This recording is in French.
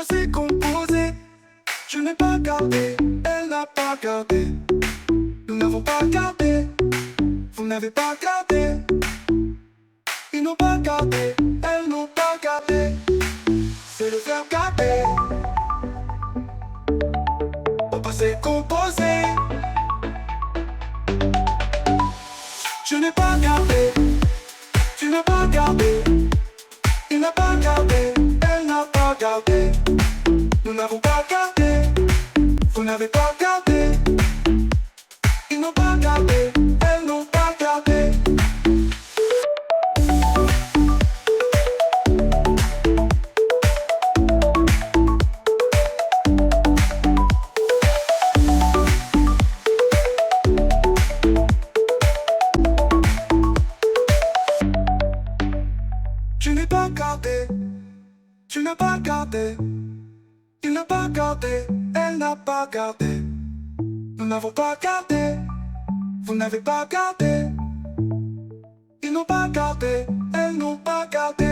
passé composé. Je n'ai pas gardé, elle n'a pas gardé. Nous n'avons pas gardé, vous n'avez pas gardé. Ils n'ont pas gardé, elles n'ont pas gardé. C'est le verbe garder. Au passé composé. Je n'ai pas gardé, tu n'as pas gardé. Il n'a pas gardé, elle n'a pas gardé. Nous n'avons pas gardé, vous n'avez pas gardé. Ils n'ont pas gardé, elles n'ont pas gardé. Tu n'es pas gardé, tu n'as pas gardé. Il n'a pas gardé, elle n'a pas gardé. Nous n'avons pas gardé, vous n'avez pas gardé. Ils n'ont pas gardé, elles n'ont pas gardé.